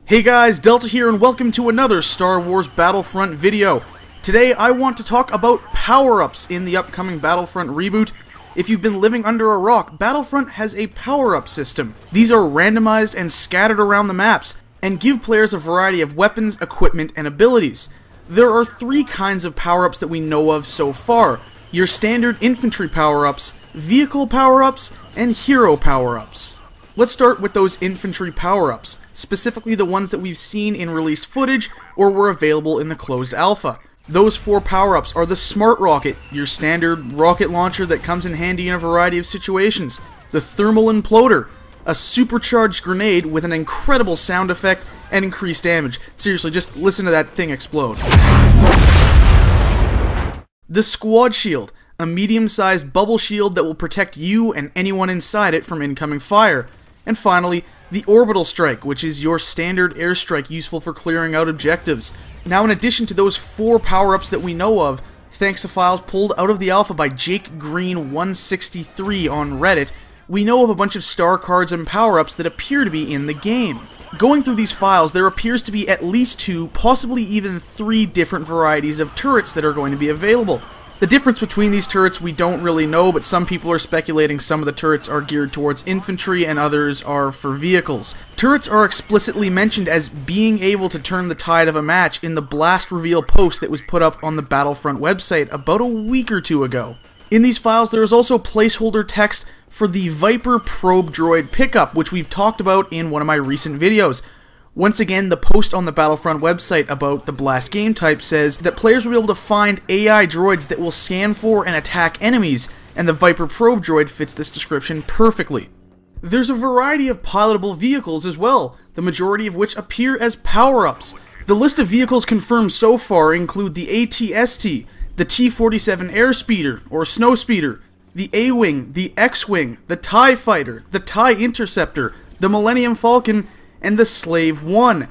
Hey guys, Delta here and welcome to another Star Wars Battlefront video. Today I want to talk about power-ups in the upcoming Battlefront reboot. If you've been living under a rock, Battlefront has a power-up system. These are randomized and scattered around the maps, and give players a variety of weapons, equipment, and abilities. There are three kinds of power-ups that we know of so far: your standard infantry power-ups, vehicle power-ups, and hero power-ups. Let's start with those infantry power-ups, specifically the ones that we've seen in released footage or were available in the closed alpha. Those four power-ups are the Smart Rocket, your standard rocket launcher that comes in handy in a variety of situations; the Thermal Imploder, a supercharged grenade with an incredible sound effect and increased damage. Seriously, just listen to that thing explode. The Squad Shield, a medium-sized bubble shield that will protect you and anyone inside it from incoming fire. And finally, the Orbital Strike, which is your standard airstrike useful for clearing out objectives. Now, in addition to those four power-ups that we know of, thanks to files pulled out of the alpha by Jake Green 163 on Reddit, we know of a bunch of star cards and power-ups that appear to be in the game. Going through these files, there appears to be at least two, possibly even three different varieties of turrets that are going to be available. The difference between these turrets we don't really know, but some people are speculating some of the turrets are geared towards infantry and others are for vehicles. Turrets are explicitly mentioned as being able to turn the tide of a match in the blast reveal post that was put up on the Battlefront website about a week or two ago. In these files, there is also placeholder text for the Viper probe droid pickup, which we've talked about in one of my recent videos. Once again, the post on the Battlefront website about the blast game type says that players will be able to find AI droids that will scan for and attack enemies, and the Viper probe droid fits this description perfectly. There's a variety of pilotable vehicles as well, the majority of which appear as power-ups. The list of vehicles confirmed so far include the AT-ST, the T-47 Airspeeder or Snowspeeder, the A-Wing, the X-Wing, the TIE Fighter, the TIE Interceptor, the Millennium Falcon, and the Slave 1.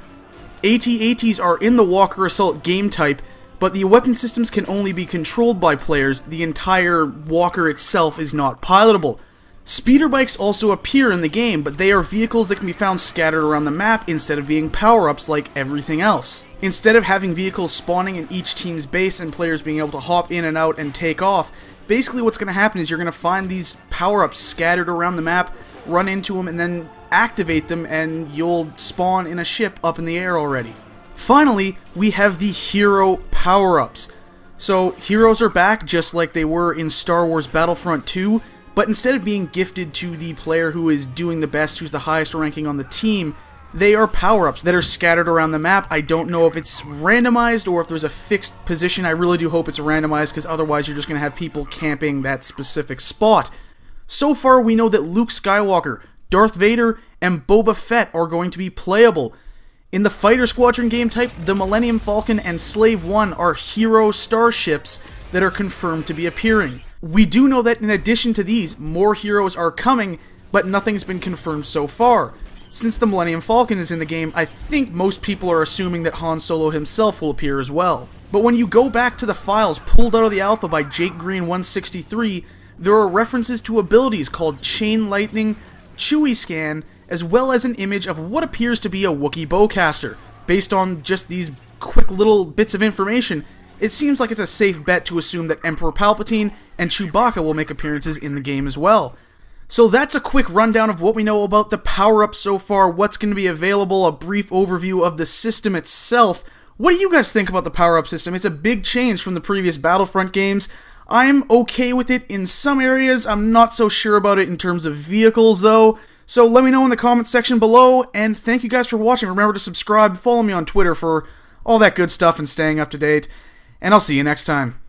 AT-ATs are in the Walker Assault game type, but the weapon systems can only be controlled by players. The entire Walker itself is not pilotable. Speeder bikes also appear in the game, but they are vehicles that can be found scattered around the map instead of being power-ups like everything else. Instead of having vehicles spawning in each team's base and players being able to hop in and out and take off, basically what's going to happen is you're going to find these power-ups scattered around the map, run into them, and then activate them, and you'll spawn in a ship up in the air already. Finally, we have the hero power-ups. So, heroes are back just like they were in Star Wars Battlefront 2, but instead of being gifted to the player who is doing the best, who's the highest ranking on the team, they are power-ups that are scattered around the map. I don't know if it's randomized or if there's a fixed position. I really do hope it's randomized, because otherwise you're just going to have people camping that specific spot. So far, we know that Luke Skywalker, Darth Vader, and Boba Fett are going to be playable. In the Fighter Squadron game type, the Millennium Falcon and Slave 1 are hero starships that are confirmed to be appearing. We do know that in addition to these, more heroes are coming, but nothing's been confirmed so far. Since the Millennium Falcon is in the game, I think most people are assuming that Han Solo himself will appear as well. But when you go back to the files pulled out of the alpha by Jake Green 163, there are references to abilities called Chain Lightning, Chewie Scan, as well as an image of what appears to be a Wookiee bowcaster. Based on just these quick little bits of information, it seems like it's a safe bet to assume that Emperor Palpatine and Chewbacca will make appearances in the game as well. So that's a quick rundown of what we know about the power-ups so far, what's going to be available, a brief overview of the system itself. What do you guys think about the power-up system? It's a big change from the previous Battlefront games. I'm okay with it in some areas. I'm not so sure about it in terms of vehicles, though. So let me know in the comments section below, and thank you guys for watching. Remember to subscribe, follow me on Twitter for all that good stuff and staying up to date, and I'll see you next time.